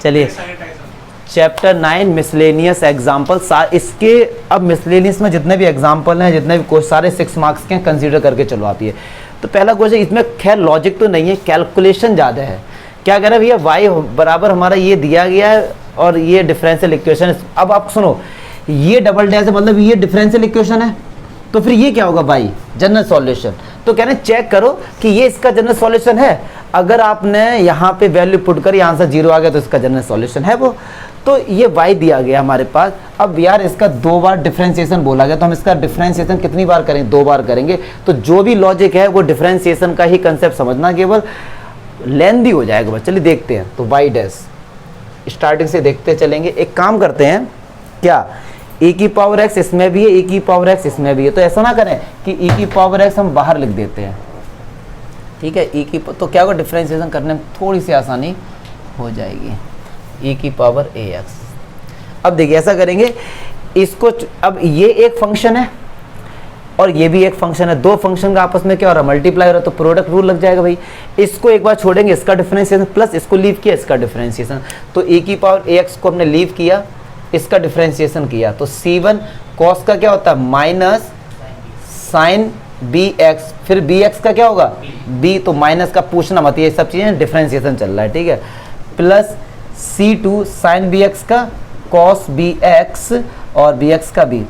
चलिए chapter 9 miscellaneous example. इसके अब मिसलेनियस में जितने भी एग्जाम्पल हैं, जितने भी क्वेश्चन, सारे 6 मार्क्स के कंसीडर करके चलो आप। ये तो पहला क्वेश्चन, इसमें खैर लॉजिक तो नहीं है, कैलकुलेशन ज़्यादा है। क्या कह रहे हैं भैया, y बराबर हमारा ये दिया गया है और ये डिफरेंशियल इक्वेशन। अब आप सुनो, ये डबल डैश है मतलब ये डिफरेंशियल इक्वेशन है, तो फिर ये क्या होगा भाई, जनरल सॉल्यूशन। तो कह रहे हैं चेक करो कि ये इसका जनरल सॉल्यूशन है। अगर आपने यहाँ पे वैल्यू पुट करी, आंसर 0 आ गया तो इसका जनरल सॉल्यूशन है वो। तो ये y दिया गया हमारे पास। अब यार इसका 2 बार डिफरेंशिएशन बोला गया, तो हम इसका डिफरेंशिएशन कितनी बार करेंगे, 2 बार करेंगे। तो जो भी लॉजिक है वो डिफरेंशिएशन का ही कंसेप्ट समझना, केवल लेंदी हो जाएगा बस। चलिए देखते हैं। तो y डैश स्टार्टिंग से देखते चलेंगे। एक काम करते हैं, क्या e की पावर x इसमें भी है, e की पावर x इसमें भी है, तो ऐसा ना करें कि e की पावर x हम बाहर लिख देते हैं, ठीक है। e की तो क्या होगा, डिफरेंशिएशन करने में थोड़ी सी आसानी हो जाएगी। e की पावर ax। अब देखिए ऐसा करेंगे इसको, अब ये एक फंक्शन है और ये भी एक फंक्शन है, दो फंक्शन का आपस में क्या हो रहा है, मल्टीप्लाई हो रहा है, तो प्रोडक्ट रूल लग जाएगा भाई। इसको एक बार छोड़ेंगे, इसका डिफरेंशिएशन प्लस इसको लीव किया, इसका डिफरेंशिएशन। तो e की पावर ax को हमने लीव किया, इसका डिफरेंशिएशन किया, तो c1 cos का क्या होता है, माइनस साइन bx, फिर bx का क्या होगा, b, तो माइनस का पूछना मत, ये सब चीजें डिफरेंशिएशन चल रहा है, ठीक है। प्लस c2 साइन bx का cos bx और bx का b।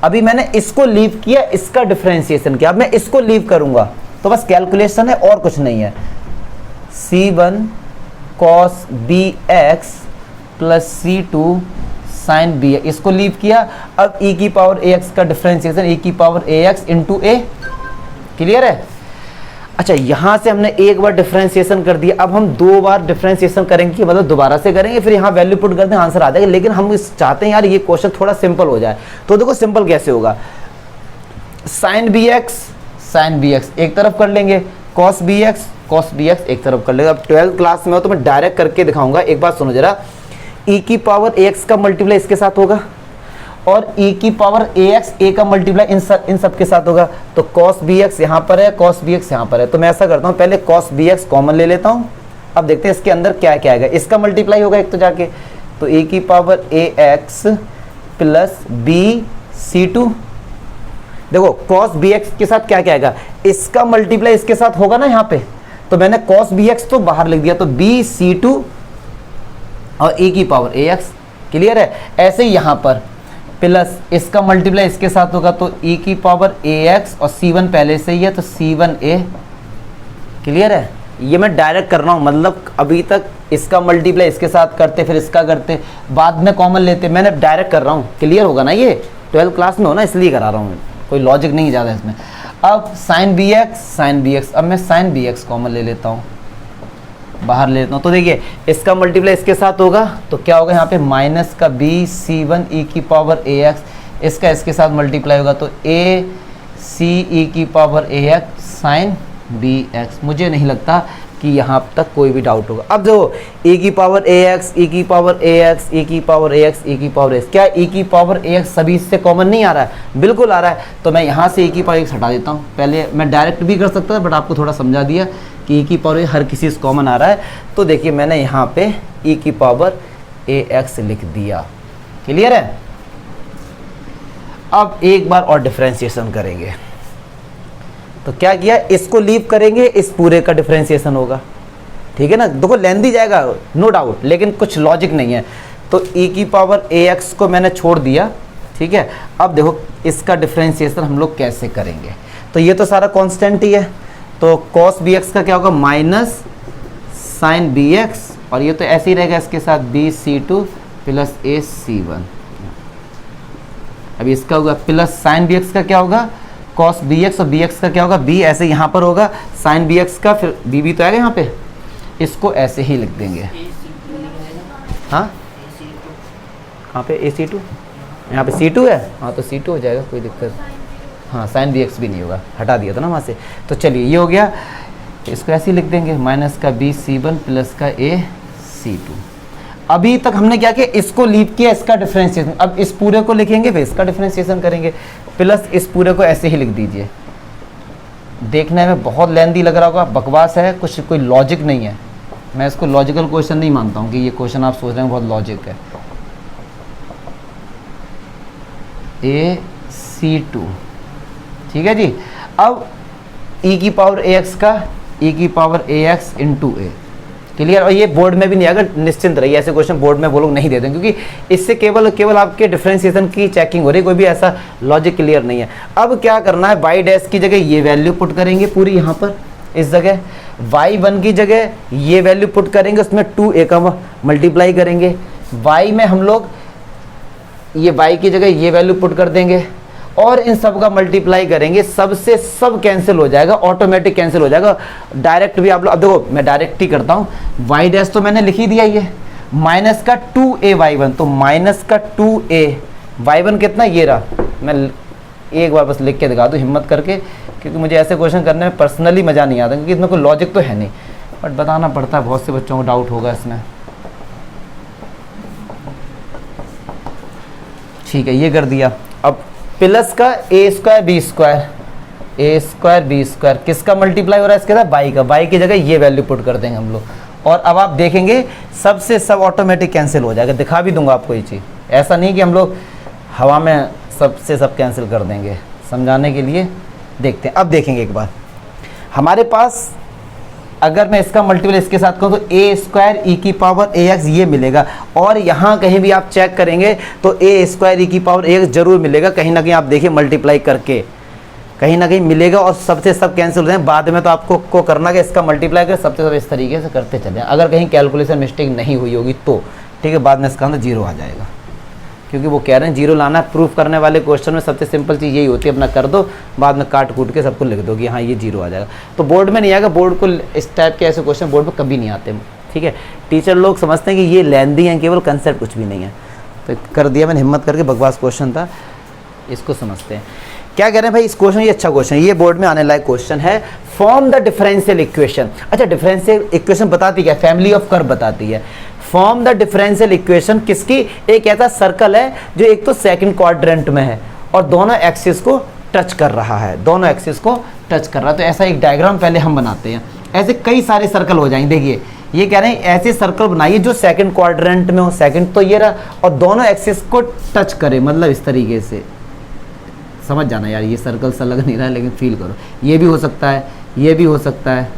अभी मैंने इसको लीव किया, इसका डिफरेंशिएशन किया, अब मैं इसको लीव करूंगा, तो बस कैलकुलेशन है और कुछ नहीं है। c1 cos bx plus c2 sine bx, इसको लीव किया। अब e की पावर ax का डिफरेंशिएशन, e की power ax into a, clear है। अच्छा, यहां से हमने एक बार डिफरेंशिएशन कर दिया, अब हम 2 बार डिफरेंशिएशन करेंगे, मतलब दोबारा से करेंगे, फिर यहाँ वैल्यू पुट करते हैं, आंसर आ जाएगा। लेकिन हम चाहते हैं यार ये क्वेश्चन थोड़ा सिंपल हो जाए, तो देखो सिंपल कैसे होगा। साइन bx एक तरफ कर लेंगे, cos bx एक तरफ कर लेंगे। अब 12th क्लास में हो तो मैं डायरेक्ट करके दिखाऊंगा, एक बात सुनो जरा। e की पावर ax का मल्टीप्लाई इसके साथ होगा और e की पावर ax a का मल्टीप्लाई इन सब के साथ होगा। तो cos bx यहाँ पर है, cos bx यहाँ पर है, तो मैं ऐसा करता हूँ, पहले cos bx कॉमन ले लेता हूँ। अब देखते हैं इसके अंदर क्या क्या आएगा। इसका मल्टीप्लाई होगा एक तो जाके, तो e की power ax plus b c2। देखो cos bx के साथ क्या क्या आएगा, इसका मल्टीप्लाई इसके साथ होगा ना यहाँ पे, तो मैंने cos bx तो बाहर लिख दिया, तो b c2 और e की पावर ax, क्लियर है। ऐसे ही यहाँ पर प्लस इसका मल्टीप्लाई इसके साथ होगा, तो e की पावर ax और c1 पहले से ही है, तो c1a, क्लियर है। ये मैं डायरेक्ट कर रहा हूँ, मतलब अभी तक इसका मल्टीप्लाई इसके साथ करते, फिर इसका करते, बाद में कॉमन लेते, मैंने डायरेक्ट कर रहा हूँ, क्लियर होगा ना। ये 12th क्लास में हो ना, इसलिए करा रहा हूँ, कोई लॉजिक नहीं ज़्यादा इसमें। अब साइन bx, अब मैं साइन bx कॉमन ले लेता हूँ, बाहर ले लेता हूँ, तो देखिए इसका मल्टीप्लाई इसके साथ होगा, तो क्या होगा यहाँ पे माइनस का b c1 e की पावर ax, इसका इसके साथ मल्टीप्लाई होगा, तो a c e की पावर ax साइन bx। मुझे नहीं लगता कि यहाँ तक कोई भी डाउट होगा। अब देखो e की पावर ax, e की पावर ax, e की पावर ax, e की पावर ax, क्या e की पावर ax सभी इससे कॉमन नहीं आ रहा है, बिल्कुल आ रहा है। तो मैं यहाँ से e की पावर ax हटा देता हूँ। पहले मैं डायरेक्ट भी कर सकता था, बट आपको थोड़ा समझा दिया कि e की पावर हर किसी से कॉमन आ रहा है। तो देखिए मैंने यहाँ पे e की पावर ax लिख दिया, क्लियर है। अब एक बार और डिफरेंशिएशन करेंगे, तो क्या किया, इसको लीव करेंगे, इस पूरे का डिफरेंशिएशन होगा, ठीक है ना। देखो लेंदी जाएगा नो डाउट, लेकिन कुछ लॉजिक नहीं है। तो e की पावर ax को मैंने छोड़ दिया, ठीक है। अब देखो इसका डिफरेंशिएशन हम लोग कैसे करेंगे, तो ये तो सारा कांस्टेंट ही है, तो cos bx का क्या होगा, माइनस साइन bx, और ये तो ऐसे ही रहेगा इसके साथ b c2 plus a c1। अभी इसका होगा प्लस साइन bx का क्या होगा, cos bx, और bx का क्या होगा, b ऐसे यहाँ पर होगा, साइन bx का फिर b भी तो आएगा यहाँ पे, इसको ऐसे ही लिख देंगे। हाँ कहाँ पे ac2, यहाँ पे c2 है, हाँ तो c2 हो जाएगा, कोई दिक्कत। हाँ साइन bx भी नहीं होगा, हटा दिया था ना वहाँ से। तो चलिए ये हो गया, इसको ऐसे ही लिख देंगे, माइनस का b c1 प्लस का a c2। अभी तक हमने क्या किया, इसको लीव किया, इसका डिफरेंशिएशन। अब इस पूरे को लिखेंगे, फिर इसका डिफरेंशिएशन करेंगे, प्लस इस पूरे को ऐसे ही लिख दीजिए। देखने में बहुत लेंदी लग रहा होगा, बकवास है, कुछ कोई लॉजिक नहीं है, मैं इसको लॉजिकल क्वेश्चन नहीं मानता हूँ कि ये क्वेश्चन आप सोच रहे हैं बहुत लॉजिक है। AC2, ठीक है जी। अब e की पावर ax का e की power ax into a, clear. और ये बोर्ड में भी नहीं, अगर निश्चिंत रहिए, ऐसे क्वेश्चन बोर्ड में वो लोग नहीं देते क्योंकि इससे केवल आपके डिफरेंशिएशन की चेकिंग हो रही है, कोई भी ऐसा लॉजिक क्लियर नहीं है। अब क्या करना है, y डैश की जगह ये वैल्यू पुट करेंगे पूरी यहाँ पर इस जगह, y1 की जगह ये वैल्यू पुट करेंगे, उसमें 2a का मल्टीप्लाई करेंगे, y में हम लोग ये y की जगह ये वैल्यू पुट कर देंगे और इन सब का मल्टीप्लाई करेंगे, सबसे सब कैंसिल हो जाएगा, ऑटोमेटिक कैंसिल हो जाएगा। डायरेक्ट भी आप लोग, अब देखो मैं डायरेक्ट ही करता हूँ, y डैश तो मैंने लिख ही दिया ये, माइनस का 2a y1, तो माइनस का 2a y1 कितना ये रहा। मैं एक बार बस लिख के दिखा दूँ हिम्मत करके, क्योंकि मुझे ऐसे क्वेश्चन करने में पर्सनली मज़ा नहीं आता, क्योंकि इसमें कोई लॉजिक तो है नहीं, बट बताना पड़ता है, बहुत से बच्चों को डाउट होगा इसमें। ठीक है, ये कर दिया। अब प्लस का a स्क्वायर बी स्क्वायर किसका मल्टीप्लाई हो रहा है इसके साथ, y का, y की जगह ये वैल्यू पुट कर देंगे हम लोग, और अब आप देखेंगे सबसे सब ऑटोमेटिक कैंसिल हो जाएगा। दिखा भी दूंगा आपको ये चीज़, ऐसा नहीं कि हम लोग हवा में सबसे सब कैंसिल कर देंगे, समझाने के लिए देखते हैं। अब देखेंगे एक बार, हमारे पास अगर मैं इसका मल्टीपल इसके साथ करूँ तो a स्क्वायर ई की पावर ax ये मिलेगा, और यहाँ कहीं भी आप चेक करेंगे तो a स्क्वायर ई की पावर ax जरूर मिलेगा, कहीं ना कहीं आप देखिए मल्टीप्लाई करके कहीं ना कहीं मिलेगा, और सबसे सब कैंसिल हो जाए। बाद में तो आपको को करना कि इसका मल्टीप्लाई कर सबसे सब इस तरीके से करते चले, अगर कहीं कैलकुलेशन मिस्टेक नहीं हुई होगी तो ठीक है, बाद में इसका आंसर 0 आ जाएगा, क्योंकि वो कह रहे हैं 0 लाना। प्रूफ करने वाले क्वेश्चन में सबसे सिंपल चीज़ यही होती है, अपना कर दो, बाद में काट कूट के सबको लिख दो कि हाँ ये 0 आ जाएगा। तो बोर्ड में नहीं आएगा, बोर्ड को इस टाइप के ऐसे क्वेश्चन बोर्ड में कभी नहीं आते, ठीक है। टीचर लोग समझते हैं कि ये लेंदी हैं, केवल कंसेप्ट कुछ भी नहीं है, तो कर दिया मैंने हिम्मत करके, बकवास क्वेश्चन था, इसको समझते हैं। क्या कह रहे हैं भाई, इस क्वेश्चन ये अच्छा क्वेश्चन है, ये बोर्ड में आने लायक क्वेश्चन है। Form the differential equation. अच्छा, डिफरेंशियल इक्वेशन बताती क्या, फैमिली ऑफ कर्व बताती है। फॉर्म द डिफरेंशियल इक्वेशन किसकी, एक ऐसा सर्कल है जो एक तो सेकंड क्वाड्रेंट में है और दोनों एक्सिस को टच कर रहा है, दोनों एक्सिस को टच कर रहा है। तो ऐसा एक डायग्राम पहले हम बनाते हैं, ऐसे कई सारे सर्कल हो जाएंगे। देखिए ये कह रहे हैं ऐसे सर्कल बनाइए जो सेकंड क्वाड्रेंट में हो, सेकंड तो ये रहा, और दोनों एक्सिस को टच करे, मतलब इस तरीके से समझ जाना यार, ये सर्कल सा लग नहीं रहा है लेकिन फील करो, ये भी हो सकता है, ये भी हो सकता है,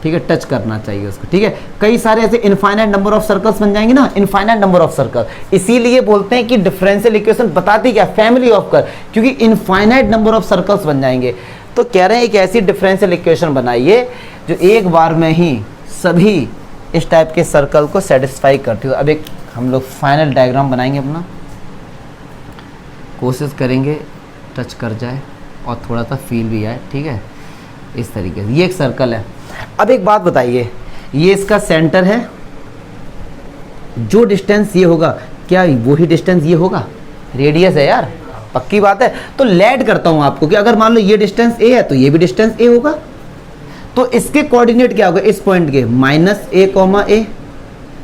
ठीक है, टच करना चाहिए उसको, ठीक है। कई सारे ऐसे इनफाइनाइट नंबर ऑफ सर्कल्स बन जाएंगे ना, इनफाइनाइट नंबर ऑफ सर्कल, इसीलिए बोलते हैं कि डिफरेंशियल इक्वेशन बताती क्या, फैमिली ऑफ कर्व, क्योंकि इनफाइनाइट नंबर ऑफ सर्कल्स बन जाएंगे। तो कह रहे हैं एक ऐसी डिफरेंशियल इक्वेशन बनाइए जो एक बार में ही सभी इस टाइप के सर्कल को सेटिस्फाई करती हो। अब एक हम लोग फाइनल डायग्राम बनाएंगे अपना, कोशिश करेंगे टच कर जाए और थोड़ा सा फील भी आए, ठीक है, इस तरीके से। ये एक सर्कल है। अब एक बात बताइए, ये इसका सेंटर है, जो डिस्टेंस ये होगा क्या वही डिस्टेंस ये होगा, रेडियस है यार, पक्की बात है। तो लेट करता हूं आपको कि अगर मान लो ये डिस्टेंस a है तो ये भी डिस्टेंस a होगा, तो इसके कोऑर्डिनेट क्या होगा इस पॉइंट के, -a,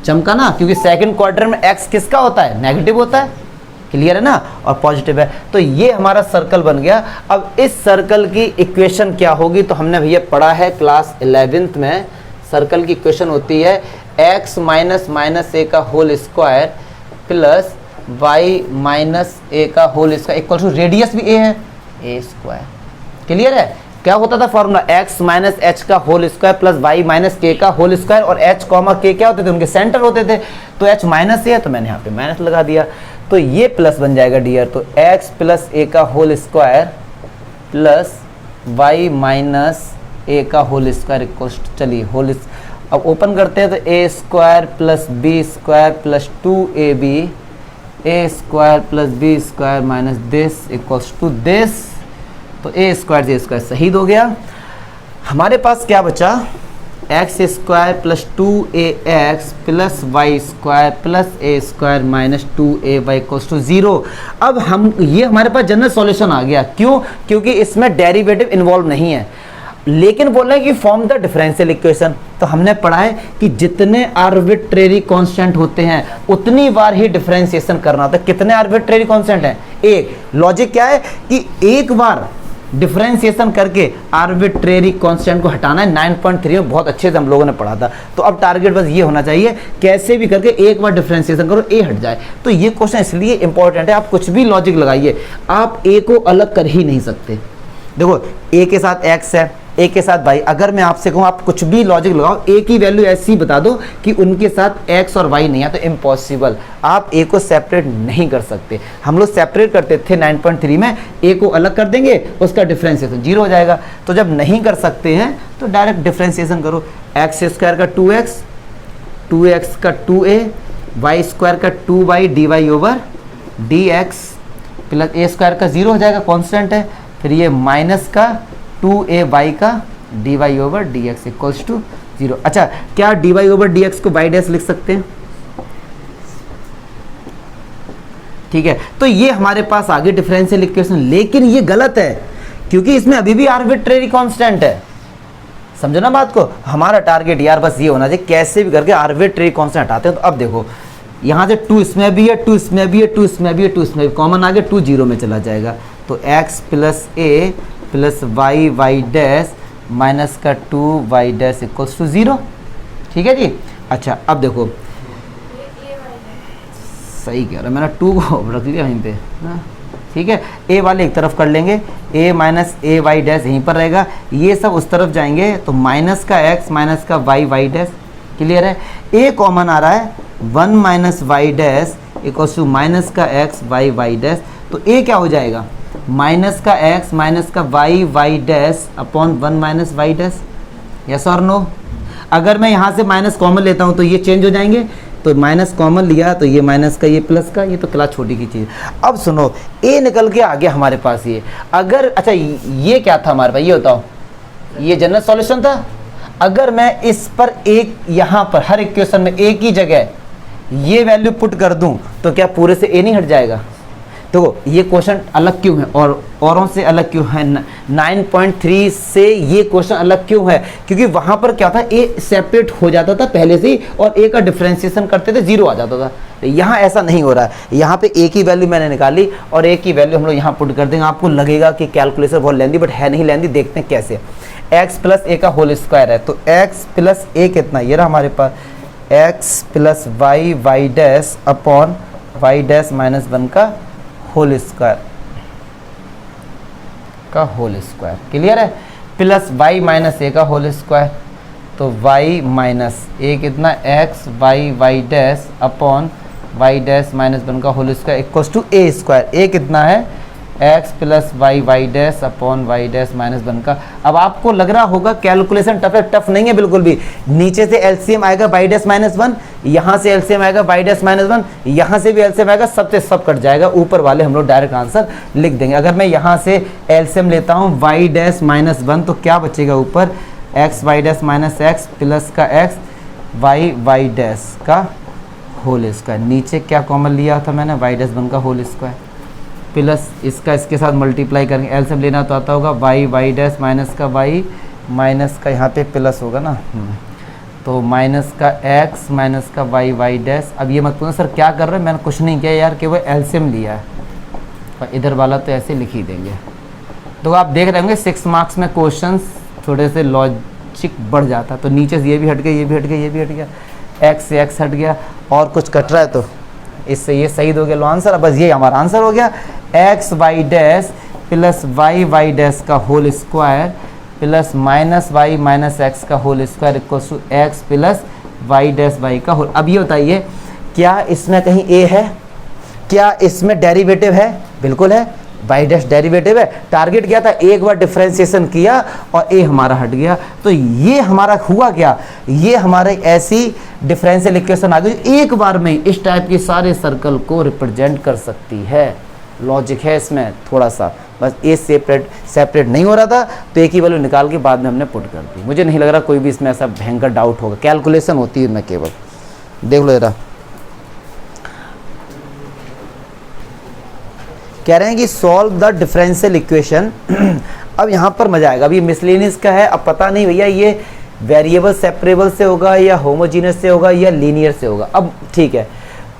चमका ना, क्योंकि सेकंड क्वाड्रेंट में x किसका होता है, नेगेटिव होता है, क्लियर है ना, और पॉजिटिव है। तो ये हमारा सर्कल बन गया। अब इस सर्कल की इक्वेशन क्या होगी, तो हमने भैया पढ़ा है क्लास 11th में, सर्कल की इक्वेशन होती है x माइनस a का whole square plus y minus a का whole square equal to radius भी a है, a स्क्वायर, क्लियर है। क्या होता था फॉर्मूला, x माइनस h का whole square plus y minus k का होल स्क्वायर, और h कॉमा k क्या होते थे, उनके सेंटर होते थे। तो h माइनस a है तो मैंने यहाँ पे माइनस लगा दिया, तो ये प्लस बन जाएगा डियर। तो x प्लस a का whole square plus y minus a का होल स्क्वायर इक्वल, चलिए होल, अब ओपन करते हैं तो a square plus b square plus 2ab, a square plus b square minus this equals to this. तो a square से square शहीद हो गया। हमारे पास क्या बचा, x square plus 2ax plus y square plus a square minus 2ay equals to 0। अब हम ये हमारे पास जनरल सॉल्यूशन आ गया, क्यों, क्योंकि इसमें डेरिवेटिव इन्वॉल्व नहीं है, लेकिन बोल रहे हैं कि फॉर्म द डिफरेंशियल इक्वेशन। तो हमने पढ़ा है कि जितने आर्बिट्रेरी कांस्टेंट होते हैं उतनी बार ही डिफरेंशिएशन करना होता है। कितने आर्बिट्रेरी कांस्टेंट हैं, एक। लॉजिक क्या है कि एक बार डिफरेंशिएशन करके आर्बिट्रेरी कांस्टेंट को हटाना है। 9.3 में बहुत अच्छे से हम लोगों ने पढ़ा था। तो अब टारगेट बस ये होना चाहिए, कैसे भी करके एक बार डिफरेंशिएशन करो, ए हट जाए। तो ये क्वेश्चन इसलिए इंपॉर्टेंट है, आप कुछ भी लॉजिक लगाइए, आप ए को अलग कर ही नहीं सकते। देखो ए के साथ एक्स है, ए के साथ वाई, अगर मैं आपसे कहूँ आप कुछ भी लॉजिक लगाओ, ए की वैल्यू ऐसी बता दो कि उनके साथ एक्स और वाई नहीं है, तो इम्पॉसिबल, आप ए को सेपरेट नहीं कर सकते। हम लोग सेपरेट करते थे 9.3 में, ए को अलग कर देंगे, उसका डिफरेंशिएशन 0 हो जाएगा। तो जब नहीं कर सकते हैं तो डायरेक्ट डिफरेंशिएशन करो, एक्स स्क्वायर का 2x, 2x का 2a, वाई स्क्वायर का 2y dy over dx plus A square का 0 हो जाएगा, कॉन्स्टेंट है, फिर ये माइनस का 2ay का dy over dx equals to 0। अच्छा, क्या dy ओवर dx को y डैश लिख सकते हैं? ठीक है, तो ये हमारे पास आगे डिफरेंशियल इक्वेशन, लेकिन ये गलत है क्योंकि इसमें अभी भी आर्बिट्रेरी कांस्टेंट है। समझो ना बात को, हमारा टारगेट यार बस ये होना चाहिए, कैसे भी करके आर्बिट्रेरी कांस्टेंट हटाते हैं। तो अब देखो यहाँ से 2 इसमें भी है, 2 इसमें भी है, 2 इसमें भी है, 2 इसमें भी, कॉमन आ गया, 2 0 में चला जाएगा। तो x plus a plus Y Y dash minus का 2y डैश इक्वल्स टू 0। ठीक है जी। अच्छा अब देखो, सही कह रहा, मैंने 2 को रख लिया वहीं पे, ठीक है। a वाले एक तरफ कर लेंगे, a minus a y dash यहीं पर रहेगा, ये सब उस तरफ जाएंगे, तो माइनस का x माइनस का वाई वाई डैश, क्लियर है। a कॉमन आ रहा है, 1 minus y dash equals to minus का x वाई वाई डैश, तो a क्या हो जाएगा, माइनस का x माइनस का y Y dash upon 1 minus y dash, yes और नो। अगर मैं यहाँ से माइनस कॉमन लेता हूँ तो ये चेंज हो जाएंगे, तो माइनस कॉमन लिया तो ये माइनस का ये प्लस का, ये तो क्लास छोटी की चीज़। अब सुनो, a निकल के आ गया हमारे पास ये, अगर अच्छा ये क्या था हमारे पास, ये बताओ, ये जनरल सॉल्यूशन था। अगर मैं इस पर एक, यहाँ पर हर इक्वेशन में a की जगह ये वैल्यू पुट कर दूं तो क्या पूरे से a नहीं हट जाएगा? तो ये क्वेश्चन अलग क्यों है और औरों से अलग क्यों है? 9.3 से ये क्वेश्चन अलग क्यों है? क्योंकि वहां पर क्या था, ए सेपरेट हो जाता था पहले से ही और ए का डिफरेंशिएशन करते थे 0 आ जाता था। तो यहाँ ऐसा नहीं हो रहा है, यहाँ पे ए की वैल्यू मैंने निकाली और ए की वैल्यू हम लोग यहाँ पुट कर देंगे। आपको लगेगा कि कैलकुलेशन बहुत लेंदी, बट है नहीं लेंदी, देखते हैं कैसे। x प्लस ए का होल स्क्वायर है, तो x प्लस ए कितना, ये रहा हमारे पास, x plus Y Y dash upon Y dash minus 1 का होल स्क्वायर का होल स्क्वायर, क्लियर है, प्लस y माइनस ए का होल स्क्वायर, तो y माइनस ए कितना, x Y Y dash upon Y dash minus 1 का whole square equals to A square. A कितना है, x plus Y Y dash upon Y dash minus 1 का। अब आपको लग रहा होगा कैलकुलेशन टफ है, टफ नहीं है बिल्कुल भी। नीचे से एलसीएम आएगा वाई डैश माइनस 1, यहाँ से एलसीएम आएगा वाई डैश माइनस 1, यहाँ से भी एलसीएम आएगा, सबसे सब कट जाएगा, ऊपर वाले हम लोग डायरेक्ट आंसर लिख देंगे। अगर मैं यहाँ से एलसीएम लेता हूँ वाई डैश माइनस 1, तो क्या बचेगा ऊपर, x Y dash minus x plus का एक्स वाई वाई डैश का होल स्क्वायर, नीचे क्या कॉमन लिया था मैंने, वाई डैश 1 का होल स्क्वायर प्लस इसका इसके साथ मल्टीप्लाई करेंगे, एलसीएम लेना तो आता होगा वाई वाई डैश माइनस का वाई माइनस का यहाँ पे प्लस होगा ना, तो माइनस का एक्स माइनस का वाई वाई डैश। अब ये मत पूछना सर क्या कर रहे हैं, मैंने कुछ नहीं किया यार, केवल एलसीएम लिया है, और इधर वाला तो ऐसे लिख ही देंगे। तो आप देख रहे होंगे 6 मार्क्स में क्वेश्चन थोड़े से लॉजिक बढ़ जाता, तो नीचे से ये भी हट गया, ये भी हट गया, ये भी हट गया, एक्स से एक्स हट गया, और कुछ कट रहा है तो इससे ये सही हो गया लो आंसर। अब बस ये हमारा आंसर हो गया, X Y dash plus Y Y dash का whole square plus minus Y minus X का whole square equal to X plus Y dash Y का होल। अब ये बताइए क्या इसमें कहीं ए है, क्या इसमें डेरिवेटिव है? बिल्कुल है, वाई डैश डेरिवेटिव है। टारगेट क्या था, एक बार डिफरेंशिएशन किया और ए हमारा हट गया, तो ये हमारा हुआ क्या, ये हमारे ऐसी डिफरेंशियल इक्वेशन आ गई एक बार में इस टाइप के सारे सर्कल को रिप्रेजेंट कर सकती है। लॉजिक है इसमें थोड़ा सा, बस ए सेपरेट नहीं हो रहा था, तो एक ही वैल्यू निकाल के बाद में हमने पुट कर दी। मुझे नहीं लग रहा कोई भी इसमें ऐसा भयंकर डाउट होगा, कैलकुलेशन होती है मैं केवल, देख लो जरा। कह रहे हैं कि सॉल्व द डिफरेंशियल इक्वेशन। अब यहाँ पर मजा आएगा, अभी मिसलेनियस का है, अब पता नहीं भैया ये वेरिएबल सेपरेबल से होगा या होमोजीनियस से होगा या लीनियर से होगा। अब ठीक है,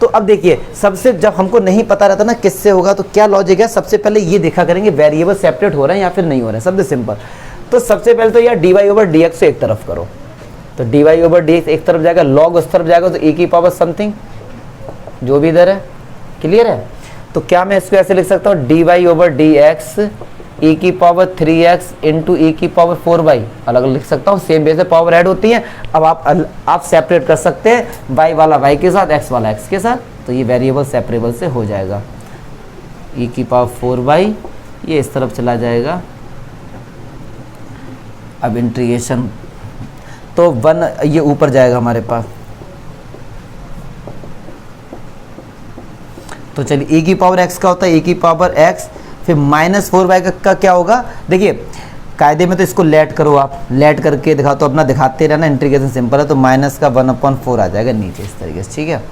तो अब देखिए, सबसे जब हमको नहीं पता रहता ना किससे होगा तो क्या लॉजिक है, सबसे पहले ये देखा करेंगे वेरिएबल सेपरेट हो रहे हैं या फिर नहीं हो रहे हैं, सबसे सिंपल। तो सबसे पहले तो यार dy ओवर dx से एक तरफ करो, तो dy ओवर dx एक तरफ जाएगा, log उस तरफ जाएगा, तो e की पावर समथिंग जो भी इधर है, क्लियर है। तो क्या मैं इसको ऐसे लिख सकता हूँ, dy ओवर dx e की पावर 3x इंटू e की पावर 4y, अलग अलग लिख सकता हूँ, सेम बेस पे पावर ऐड होती है। अब आप सेपरेट कर सकते हैं, y वाला y के साथ, x वाला x के साथ, तो ये वेरिएबल सेपरेबल से हो जाएगा। e की पावर 4y ये इस तरफ चला जाएगा। अब इंटीग्रेशन तो 1 ये ऊपर जाएगा हमारे पास, तो चलिए e की पावर x का होता है e की पावर x, फिर माइनस 4y का क्या होगा, देखिए कायदे में तो इसको लेट करो, आप लेट करके दिखाओ तो अपना दिखाते रहना, इंटीग्रेशन सिंपल है, तो माइनस का 1/4 आ जाएगा नीचे इस तरीके से, ठीक है।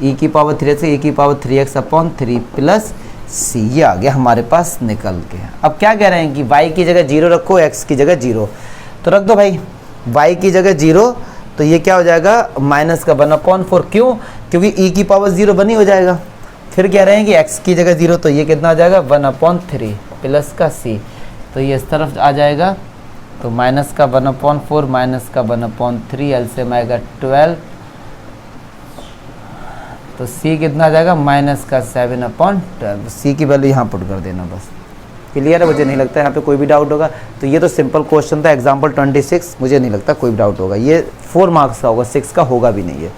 e की पावर 3 से e की पावर 3x/3 प्लस c, ये आ गया हमारे पास निकल के। अब क्या कह रहे हैं कि y की जगह 0 रखो, x की जगह 0, तो रख दो भाई y की जगह 0, तो ये क्या हो जाएगा माइनस का 1/4, क्यों, क्योंकि e की पावर 0 1 ही हो जाएगा। फिर कह रहे हैं कि x की जगह 0, तो ये कितना आ जाएगा 1/3 प्लस का c, तो ये इस तरफ आ जाएगा, तो माइनस का 1/4 माइनस का 1/3, एलसीएम आएगा 12, तो c कितना आ जाएगा माइनस का 7/12, c की वैल्यू यहाँ पुट कर देना बस, क्लियर है। मुझे नहीं लगता यहाँ पे कोई भी डाउट होगा, तो ये तो सिंपल क्वेश्चन था एग्जाम्पल 26, मुझे नहीं लगता कोई भी डाउट होगा, ये 4 मार्क्स का होगा, 6 का होगा भी नहीं। ये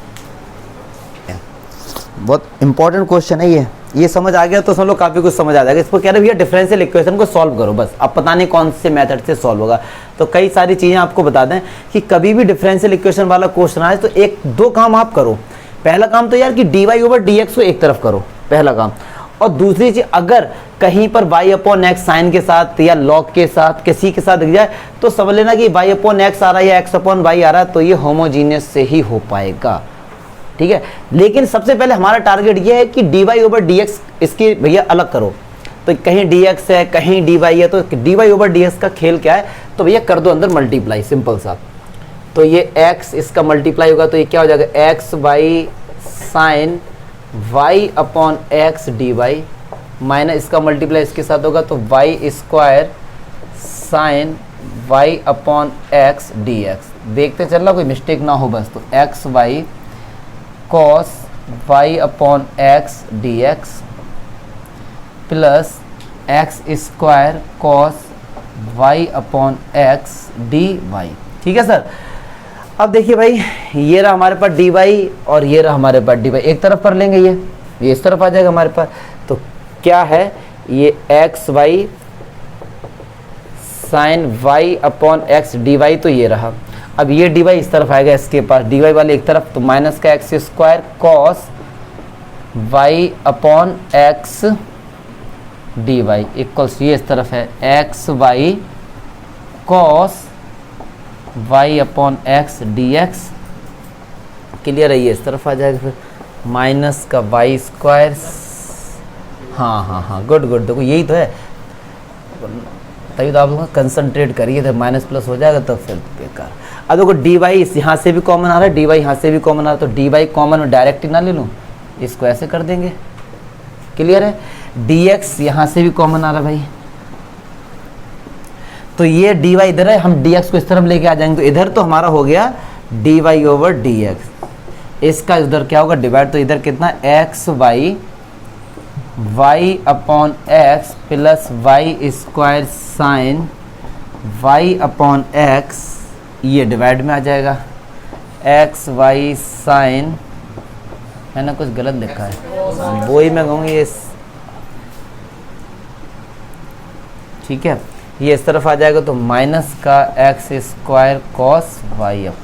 बहुत इंपॉर्टेंट क्वेश्चन है ये समझ आ गया तो समझ लो काफ़ी कुछ समझ आ जाएगा। इसको कह रहे भैया डिफरेंशियल इक्वेशन को सॉल्व करो बस, अब पता नहीं कौन से मेथड से सॉल्व होगा, तो कई सारी चीज़ें आपको बता दें कि कभी भी डिफरेंशियल इक्वेशन वाला क्वेश्चन आए तो एक दो काम आप करो। पहला काम तो यार कि dy ओवर dx को एक तरफ करो, पहला काम, और दूसरी चीज़ अगर कहीं पर y/x साइन के साथ या log के साथ किसी के साथ दिख जाए तो समझ लेना कि y/x आ रहा है या x/y आ रहा है, तो ये होमोजीनियस से ही हो पाएगा, ठीक है। लेकिन सबसे पहले हमारा टारगेट ये है कि dy ओवर dx इसकी भैया अलग करो, तो कहीं dx है कहीं dy है, तो dy ओवर dx का खेल क्या है, तो भैया कर दो अंदर मल्टीप्लाई, सिंपल सा, तो ये x इसका मल्टीप्लाई होगा, तो ये क्या हो जाएगा x y sine y/x dy minus इसका मल्टीप्लाई इसके साथ होगा, तो y square sine y/x dx, देखते चलना कोई मिस्टेक ना हो बस, तो x y cos y/x dx plus x square cos y/x dy, ठीक है सर। अब देखिए भाई ये रहा हमारे पास dy और ये रहा हमारे पास dy, एक तरफ कर लेंगे, ये इस तरफ आ जाएगा हमारे पास, तो क्या है ये x y sine y/x dy, तो ये रहा। अब ये dy इस तरफ आएगा, इसके पास dy वाले एक तरफ, तो माइनस का x square cos y/x dy equals ये इस तरफ है x y cos y/x dx, clear है, ये इस तरफ आ जाएगा, फिर माइनस का y स्क्वायर, हाँ गुड, देखो यही तो है, तभी तो आप लोग कंसंट्रेट करिए, तो माइनस प्लस हो जाएगा तो फिर बेकार। अब देखो dy यहाँ से भी कॉमन आ रहा है, dy यहाँ से भी कॉमन आ रहा है, तो dy कॉमन डायरेक्ट ही ना ले लूँ, इसको ऐसे कर देंगे, क्लियर है। dx यहाँ से भी कॉमन आ रहा है भाई, तो ये dy इधर है, हम dx को इस तरफ लेके आ जाएंगे, तो इधर तो हमारा हो गया dy ओवर dx, इसका इधर क्या होगा डिवाइड, तो इधर कितना x y y/x plus y square sine y/x, ये डिवाइड में आ जाएगा x y साइन, मैंने कुछ गलत लिखा है वो ही मैं कहूँगी ये, ठीक है, ये इस तरफ आ जाएगा, तो माइनस का x स्क्वायर कॉस y/x,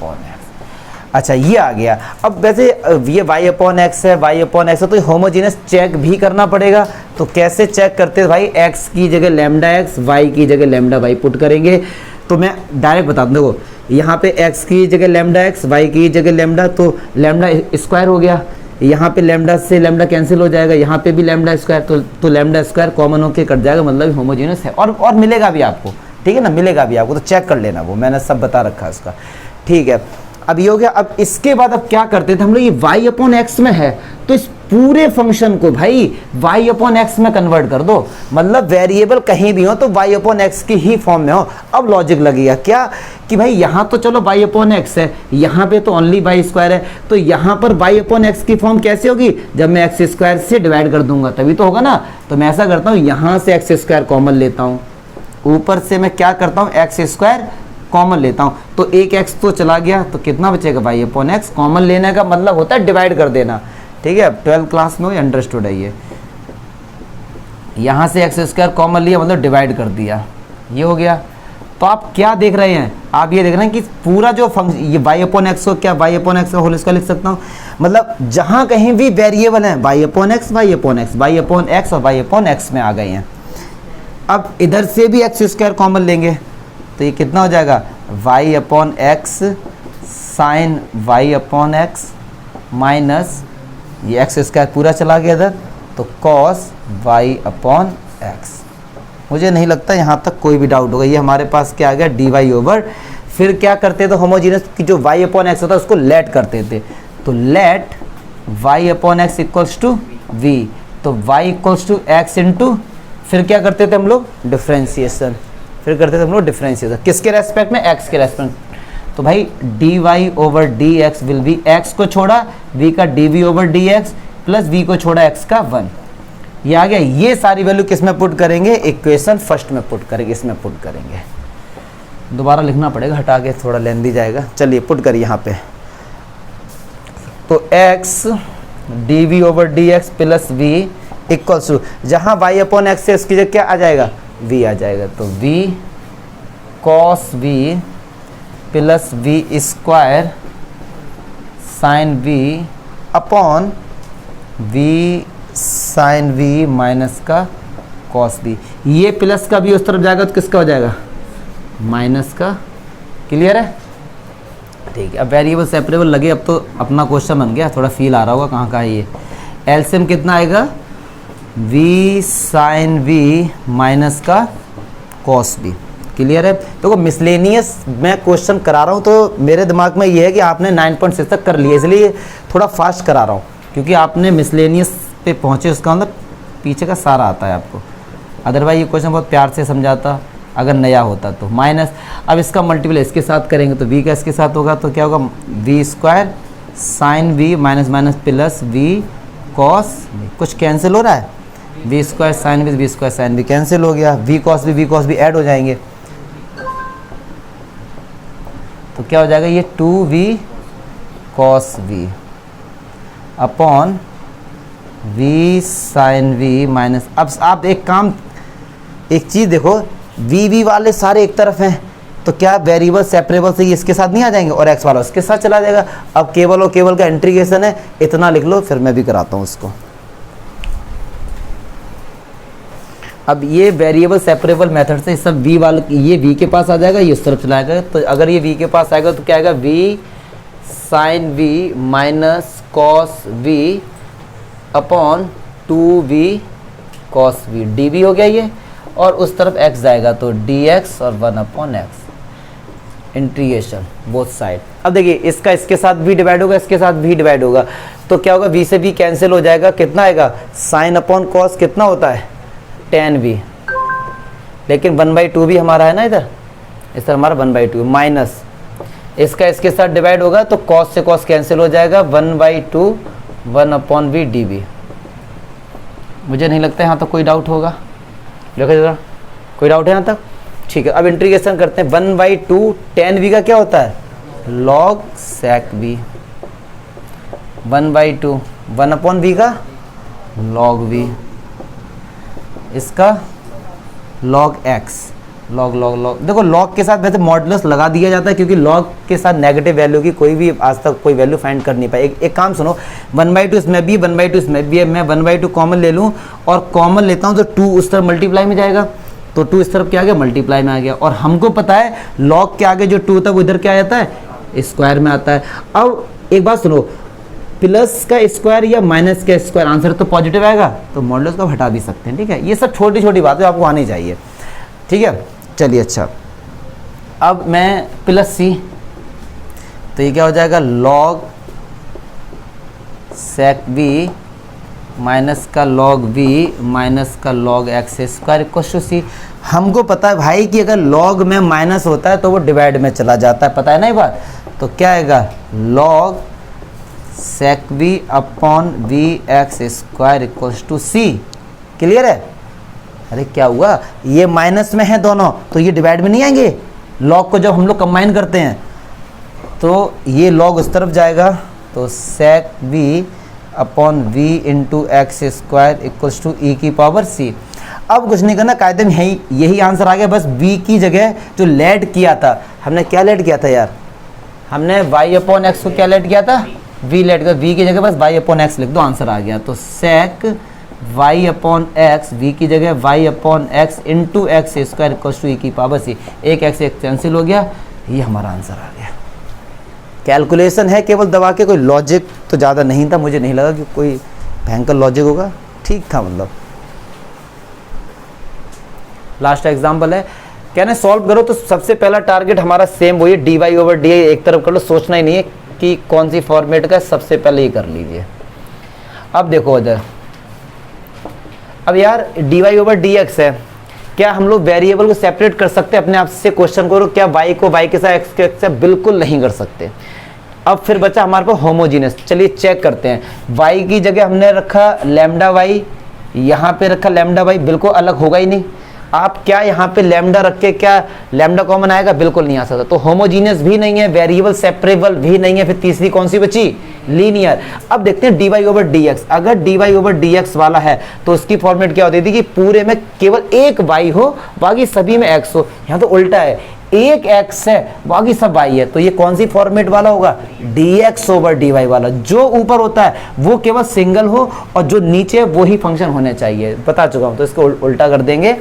अच्छा ये आ गया। अब वैसे ये y/x है, y/x है, तो होमोजीनियस चेक भी करना पड़ेगा, तो कैसे चेक करते हैं भाई, x की जगह लैम्डा x, y की जगह लैम्डा y पुट करेंगे, तो मैं डायरेक्ट बता दूँ, देखो यहाँ पे x की जगह लैम्डा x, y की जगह लैम्डा, तो लैम्डा स्क्वायर हो गया, यहाँ पे लैम्डा से लैम्डा कैंसिल हो जाएगा, यहाँ पे भी लैम्डा स्क्वायर, तो लैम्डा स्क्वायर कॉमन होकर कट जाएगा, मतलब होमोजीनियस है, और मिलेगा भी आपको, ठीक है ना, मिलेगा भी आपको, तो चेक कर लेना, वो मैंने सब बता रखा है उसका, ठीक है। अब ये हो गया। अब इसके बाद अब क्या करते थे हम लोग, ये y/x में है तो इस पूरे फंक्शन को भाई y अपॉन एक्स में कन्वर्ट कर दो, मतलब वेरिएबल कहीं भी हो तो y अपॉन एक्स की ही फॉर्म में हो। अब लॉजिक लगेगा क्या कि भाई यहाँ तो चलो y अपॉन एक्स है, यहाँ पे तो ओनली वाई स्क्वायर है, तो यहाँ पर y अपॉन एक्स की फॉर्म कैसे होगी, जब मैं एक्स स्क्वायर से डिवाइड कर दूंगा तभी तो होगा ना। तो मैं ऐसा करता हूँ, यहाँ से एक्स स्क्वायर कॉमन लेता हूँ, ऊपर से मैं क्या करता हूँ एक्स स्क्वायर कॉमन लेता हूँ, तो एक एक्स तो चला गया, तो कितना बचेगा y अपॉन एक्स। कॉमन लेने का मतलब होता है डिवाइड कर देना, ठीक है। 12th क्लास में अंडरस्टूड है ये। यहाँ से एक्स स्क्वायर कॉमन लिया मतलब डिवाइड कर दिया, ये हो गया। तो आप क्या देख रहे हैं, आप ये देख रहे हैं कि पूरा जो फंक्शन ये y अपॉन एक्स को क्या y अपॉन एक्स का होल स्क्वायर लिख सकता हूँ, मतलब जहाँ कहीं भी वेरिएबल हैं y upon x y upon x y upon x और y अपॉन एक्स में आ गए हैं। अब इधर से भी एक्स स्क्वायर कॉमन लेंगे तो ये कितना हो जाएगा y upon x sine y upon x minus ये एक्स स्क्वायर पूरा चला गया इधर, तो कॉस y अपॉन एक्स। मुझे नहीं लगता यहाँ तक कोई भी डाउट होगा। ये हमारे पास क्या आ गया डी वाई ओवर, फिर क्या करते थे होमोजीनियस की जो y अपॉन एक्स होता है उसको लेट करते थे, तो let y upon x equals to v, तो y equals to x into, फिर क्या करते थे हम लोग डिफ्रेंशिएशन, फिर करते थे हम लोग डिफ्रेंशिएशन किसके रेस्पेक्ट में, x के रेस्पेक्ट। तो भाई d Y over D x will be, x को छोड़ा v का d v over D x plus v को छोड़ा x का 1, ये आ गया। ये सारी वैल्यू किस में पुट करेंगे, इक्वेशन फर्स्ट में पुट करेंगे, इसमें पुट करेंगे। दोबारा लिखना पड़ेगा, हटा के थोड़ा लेंदी जाएगा। चलिए पुट करिए यहाँ पे, तो x d v over D x plus v equals to, जहाँ y अपॉन एक्स से इसकी जगह क्या आ जाएगा v आ जाएगा, तो v cos v plus v square sine v upon v sine v minus का कॉस v। ये प्लस का भी उस तरफ जाएगा तो किसका हो जाएगा माइनस का। क्लियर है, ठीक है। अब वेरिएबल सेपरेबल लगे, अब तो अपना क्वेश्चन बन गया, थोड़ा फील आ रहा होगा कहाँ का है ये। एलसीएम कितना आएगा v साइन v माइनस का कॉस v। क्लियर है। देखो मिसलेनियस मैं क्वेश्चन करा रहा हूँ तो मेरे दिमाग में ये है कि आपने 9.6 तक कर लिया, इसलिए थोड़ा फास्ट करा रहा हूँ, क्योंकि आपने मिसलेनियस पे पहुँचे, उसका मतलब पीछे का सारा आता है आपको। अदरवाइज ये क्वेश्चन बहुत प्यार से समझाता अगर नया होता तो। माइनस, अब इसका मल्टीपल इसके साथ करेंगे तो v का इसके साथ होगा, तो क्या होगा v square sine v minus minus plus v cos, कुछ कैंसिल हो रहा है, v square sine v square sine v cancel हो गया, v कॉस भी ऐड हो जाएंगे, तो क्या हो जाएगा ये 2v cos v upon v sine v minus. अब आप एक चीज़ देखो, v वाले सारे एक तरफ हैं तो क्या वेरिएबल सेपरेबल से ये इसके साथ नहीं आ जाएंगे और x वाला उसके साथ चला जाएगा। अब केवल और केवल का इंटीग्रेशन है, इतना लिख लो, फिर मैं भी कराता हूँ उसको। अब ये वेरिएबल सेपरेबल मेथड से सब v वाले, ये v के पास आ जाएगा, ये उस तरफ चला जाएगा, तो अगर ये v के पास आएगा तो क्या आएगा v sine v minus cos v upon 2v cos v, dv हो गया ये, और उस तरफ x जाएगा तो dx और 1 upon x integration both side. अब देखिए इसका इसके साथ भी डिवाइड होगा, इसके साथ भी डिवाइड होगा, तो क्या होगा v से v कैंसिल हो जाएगा, कितना आएगा साइन अपॉन कॉस कितना होता है 10v, लेकिन 1/2 भी हमारा है ना इधर, इस तरह हमारा 1/2 माइनस इसका इसके साथ डिवाइड होगा तो कॉस से कॉस कैंसिल हो जाएगा 1/2 1 अपॉन v dv। मुझे नहीं लगता यहाँ तक कोई डाउट होगा, देखो जरा कोई डाउट है यहाँ तक, ठीक है। अब इंटीग्रेशन करते हैं, 1/2 10v का क्या होता है log sec v, 1/2 1 upon v का लॉग v, इसका log x, log log log. देखो लॉग के साथ वैसे मॉडुलस लगा दिया जाता है, क्योंकि लॉग के साथ नेगेटिव वैल्यू की कोई भी आज तक कोई वैल्यू फाइंड कर नहीं पाई। एक काम सुनो, 1/2 इसमें भी 1/2 इसमें भी है, मैं 1/2 कॉमन ले लूँ और कॉमन लेता हूँ तो 2 उस तरफ मल्टीप्लाई में जाएगा, तो 2 इस तरफ क्या आ गया मल्टीप्लाई में आ गया, और हमको पता है लॉग के आगे जो 2 था वो इधर क्या आता है स्क्वायर में आता है। अब एक बात सुनो, प्लस का स्क्वायर या माइनस का स्क्वायर आंसर तो पॉजिटिव आएगा, तो मॉडुलस को हटा भी सकते हैं, ठीक है। ये सब छोटी छोटी बातें आपको आनी चाहिए, ठीक है। चलिए अच्छा, अब मैं प्लस c, तो ये क्या हो जाएगा लॉग सेक v माइनस का लॉग v माइनस का log X square equal to C. हमको पता है भाई कि अगर लॉग में माइनस होता है तो वो डिवाइड में चला जाता है, पता है ना ये बात। तो क्या आएगा log sec v upon v x square equal to c. Clear है? अरे क्या हुआ, ये माइनस में है दोनों तो ये डिवाइड में नहीं आएंगे। लॉग को जब हम लोग कंबाइन करते हैं तो ये लॉग उस तरफ जाएगा, तो sec v upon V into X square equals to E की पावर सी। अब कुछ नहीं करना, कायदे में यही आंसर आ गया। बस v की जगह जो लेट किया था, हमने क्या लेट किया था यार, हमने y अपॉन एक्स को क्या लेट किया था, v लेट किया। v की जगह बस y अपॉन एक्स लिख दो, आंसर आ गया। तो sec y upon X, v की जगह y upon X into X square equals to E की पावर सी। एक एक्स एक कैंसिल हो गया, ये हमारा आंसर आ गया। कैलकुलेशन है केवल दबा के, कोई लॉजिक तो ज़्यादा नहीं था, मुझे नहीं लगा कि कोई भयंकर लॉजिक होगा, ठीक था मतलब। लास्ट एग्जांपल है, कहने सॉल्व करो तो सबसे पहला टारगेट हमारा सेम वही डी वाई ओवर डी एक तरफ कर लो, सोचना ही नहीं है कि कौन सी फॉर्मेट का, सबसे पहले ये कर लीजिए। अब देखो इधर, अब यार d Y over D x है, क्या हम लोग वेरिएबल को सेपरेट कर सकते हैं अपने आप से? क्वेश्चन करो, क्या y को y के साथ x के x से? बिल्कुल नहीं कर सकते। अब फिर बचा हमारे पास होमोजीनियस, चलिए चेक करते हैं। y की जगह हमने रखा लैम्डा y, यहाँ पे रखा लैम्डा y, बिल्कुल अलग होगा ही नहीं। आप क्या यहाँ पे लैम्डा रख के क्या लैम्डा कॉमन आएगा? बिल्कुल नहीं आ सकता। तो होमोजीनियस भी नहीं है, वेरिएबल सेपरेबल भी नहीं है। फिर तीसरी कौन सी बची? लीनियर। अब देखते हैं D Y over D X. अगर D Y over D X वाला है तो उसकी फॉर्मेट क्या होती थी कि पूरे में केवल एक y हो, बाकी सभी में x हो। यहाँ तो उल्टा है, एक x है बाकी सब y है। तो ये कौन सी फॉर्मेट वाला होगा? dx ओवर dy वाला। जो ऊपर होता है वो केवल सिंगल हो और जो नीचे है वो ही फंक्शन होने चाहिए, बता चुका हूँ। तो इसको उल्टा कर देंगे,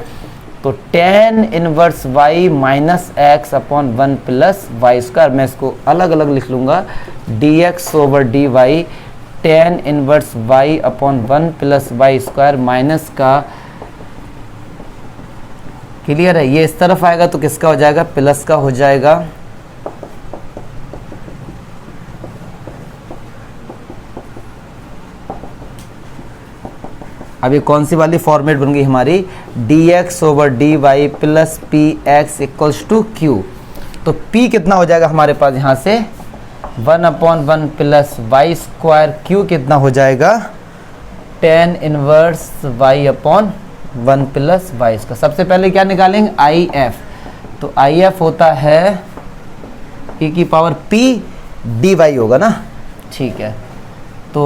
तो tan inverse y minus x upon 1 plus y square. मैं इसको अलग अलग लिख लूँगा, dx over dy tan inverse y upon 1 plus y square minus का, क्लियर है? ये इस तरफ आएगा तो किसका हो जाएगा? प्लस का हो जाएगा। अब ये कौन सी वाली फॉर्मेट बन गई हमारी? dx over dy plus p x equals to q. तो p कितना हो जाएगा हमारे पास यहाँ से? 1 upon 1 plus y square. Q कितना हो जाएगा? tan inverse y upon 1 plus y square. सबसे पहले क्या निकालेंगे? if। तो if होता है e की पावर p dy होगा ना, ठीक है। तो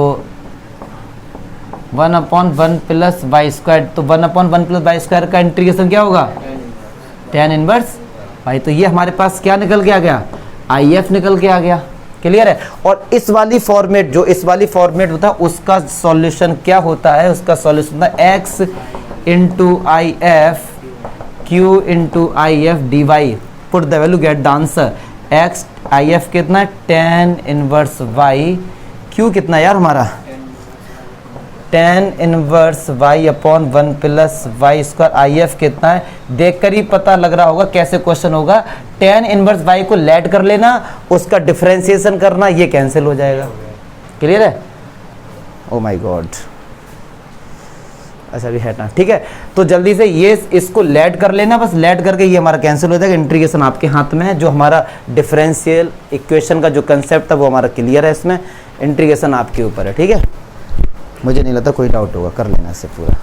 1 अपॉन 1 प्लस वाई स्क्वायर, तो 1 अपॉन 1 प्लस वाई स्क्वायर का इंटीग्रेशन क्या होगा? tan इनवर्स भाई। तो ये हमारे पास क्या निकल के आ गया? if निकल के आ गया। क्लियर है? और इस वाली फॉर्मेट, जो इस वाली फॉर्मेट होता है उसका सॉल्यूशन क्या होता है? उसका सॉल्यूशन होता है x into I F Q into I F d y. Put the value get the answer. x I F कितना है? tan inverse y। q कितना यार हमारा? tan inverse y upon 1 plus y square. I F कितना है? देखकर ही पता लग रहा होगा कैसे क्वेश्चन होगा। tan इनवर्स y को लेट कर लेना, उसका डिफरेंशिएशन करना, ये कैंसिल हो जाएगा। क्लियर है? ओ माय गॉड, अच्छा भी है ना, ठीक है। तो जल्दी से ये इसको लेट कर लेना, बस लेट करके ये हमारा कैंसिल हो जाएगा। इंटीग्रेशन आपके हाथ में है। जो हमारा डिफरेंशियल इक्वेशन का जो कंसेप्ट था वो हमारा क्लियर है, इसमें इंटीग्रेशन आपके ऊपर है, ठीक है। मुझे नहीं लगता कोई डाउट होगा, कर लेना इससे पूरा।